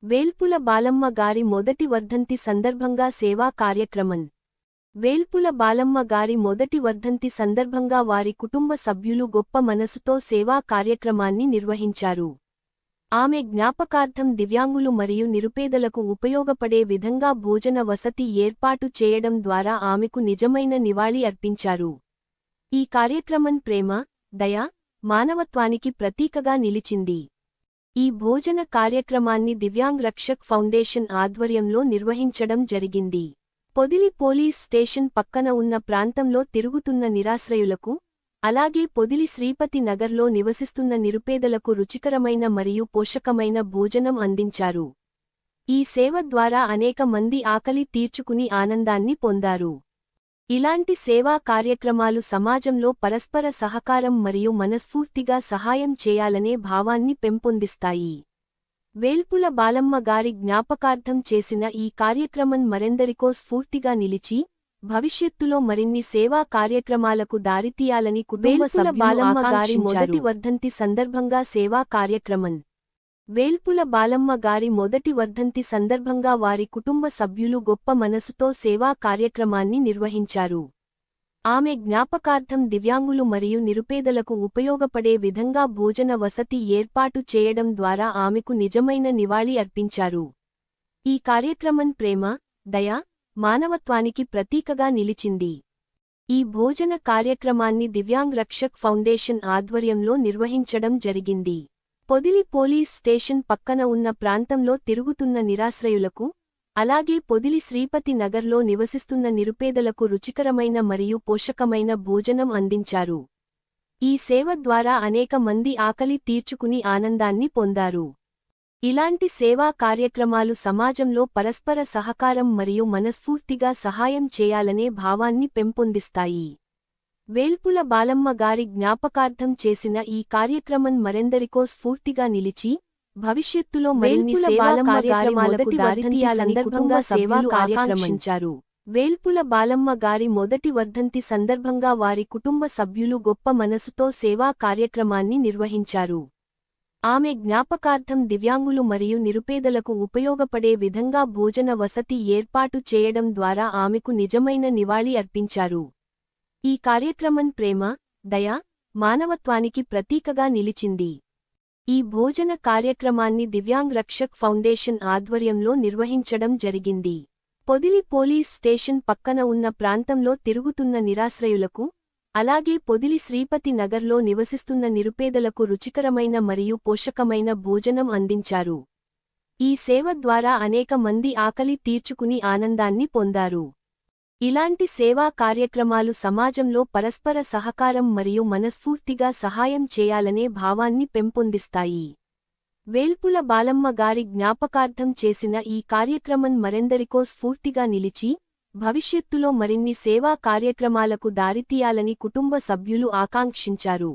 వేల్పుల బాలమ్మ గారి మొదటి వర్ధంతి సందర్భంగా సేవా కార్యక్రమం. వేల్పుల బాలమ్మ గారి మొదటి వర్ధంతి సందర్భంగా వారి కుటుంబ సభ్యులు గొప్ప మనసుతో సేవా కార్యక్రమాన్ని నిర్వహించారు. ఆమె జ్ఞాపకార్థం దివ్యాంగులు మరియు నిరుపేదలకు ఉపయోగపడే విధంగా భోజన వసతి ఏర్పాటు చేయడం ద్వారా ఆమెకు నిజమైన నివాళి అర్పించారు. ఈ కార్యక్రమం ప్రేమ, దయ, మానవత్వానికి ప్రతీకగా నిలిచింది. ఈ భోజన కార్యక్రమాన్ని దివ్యాంగ్ రక్షక్ ఫౌండేషన్ ఆధ్వర్యంలో నిర్వహించడం జరిగింది. పొదిలి పోలీస్ స్టేషన్ పక్కన ఉన్న ప్రాంతంలో తిరుగుతున్న నిరాశ్రయులకు, అలాగే పొదిలి శ్రీపతి నగర్లో నివసిస్తున్న నిరుపేదలకు రుచికరమైన మరియు పోషకమైన భోజనం అందించారు. ఈ సేవ ద్వారా అనేక మంది ఆకలి తీర్చుకుని ఆనందాన్ని పొందారు. ఇలాంటి సేవా కార్యక్రమాలు సమాజంలో పరస్పర సహకారం మరియు మనస్ఫూర్తిగా సహాయం చేయాలనే భావాన్ని పెంపొందిస్తాయి. వేల్పుల బాలమ్మ గారి జ్ఞాపకార్థం చేసిన ఈ కార్యక్రమం మరెందరికో స్ఫూర్తిగా నిలిచి, భవిష్యత్తులో మరిన్ని సేవా కార్యక్రమాలకు దారితీయాలని కుటుంబ సభ్యులు ఆకాంక్షించారు. మొదటి వర్ధంతి సందర్భంగా సేవా కార్యక్రమం. వేల్పుల బాలమ్మ గారి మొదటి వర్ధంతి సందర్భంగా వారి కుటుంబ సభ్యులు గొప్ప మనసుతో సేవా కార్యక్రమాన్ని నిర్వహించారు. ఆమె జ్ఞాపకార్థం దివ్యాంగులు మరియు నిరుపేదలకు ఉపయోగపడే విధంగా భోజన వసతి ఏర్పాటు చేయడం ద్వారా ఆమెకు నిజమైన నివాళి అర్పించారు. ఈ కార్యక్రమం ప్రేమ, దయ, మానవత్వానికి ప్రతీకగా నిలిచింది. ఈ భోజన కార్యక్రమాన్ని దివ్యాంగ్ రక్షక్ ఫౌండేషన్ ఆధ్వర్యంలో నిర్వహించడం జరిగింది. పొదిలి పోలీస్ స్టేషన్ పక్కన ఉన్న ప్రాంతంలో తిరుగుతున్న నిరాశ్రయులకు, అలాగే పొదిలి శ్రీపతి నగర్లో నివసిస్తున్న నిరుపేదలకు రుచికరమైన మరియు పోషకమైన భోజనం అందించారు. ఈ సేవ ద్వారా అనేక మంది ఆకలి తీర్చుకుని ఆనందాన్ని పొందారు. ఇలాంటి సేవా కార్యక్రమాలు సమాజంలో పరస్పర సహకారం మరియు మనస్ఫూర్తిగా సహాయం చేయాలనే భావాన్ని పెంపొందిస్తాయి. వేల్పుల బాలమ్మ గారి జ్ఞాపకార్థం చేసిన ఈ కార్యక్రమం మరెందరికో స్ఫూర్తిగా నిలిచి, భవిష్యత్తులో మరిన్ని సేవా కార్యక్రమాలకు దారితీయాలని కుటుంబ సభ్యులు ఆకాంక్షించారు. వేల్పుల బాలమ్మ గారి మొదటి వర్ధంతి సందర్భంగా వారి కుటుంబ సభ్యులు గొప్ప మనసుతో సేవా కార్యక్రమాన్ని నిర్వహించారు. ఆమె జ్ఞాపకార్థం దివ్యాంగులు మరియు నిరుపేదలకు ఉపయోగపడే విధంగా భోజన వసతి ఏర్పాటు చేయడం ద్వారా ఆమెకు నిజమైన నివాళి అర్పించారు. ఈ కార్యక్రమం ప్రేమ, దయ, మానవత్వానికి ప్రతీకగా నిలిచింది. ఈ భోజన కార్యక్రమాన్ని దివ్యాంగ్ రక్షక్ ఫౌండేషన్ ఆధ్వర్యంలో నిర్వహించడం జరిగింది. పొదిలి పోలీస్ స్టేషన్ పక్కన ఉన్న ప్రాంతంలో తిరుగుతున్న నిరాశ్రయులకు, అలాగే పొదిలి శ్రీపతి నగర్లో నివసిస్తున్న నిరుపేదలకు రుచికరమైన మరియు పోషకమైన భోజనం అందించారు. ఈ సేవ ద్వారా అనేక మంది ఆకలి తీర్చుకుని ఆనందాన్ని పొందారు. ఇలాంటి సేవా కార్యక్రమాలు సమాజంలో పరస్పర సహకారం మరియు మనస్ఫూర్తిగా సహాయం చేయాలనే భావాన్ని పెంపొందిస్తాయి. వేల్పుల బాలమ్మ గారి జ్ఞాపకార్థం చేసిన ఈ కార్యక్రమం మరెందరికో స్ఫూర్తిగా నిలిచి, భవిష్యత్తులో మరిన్ని సేవా కార్యక్రమాలకు దారితీయాలని కుటుంబ సభ్యులు ఆకాంక్షించారు.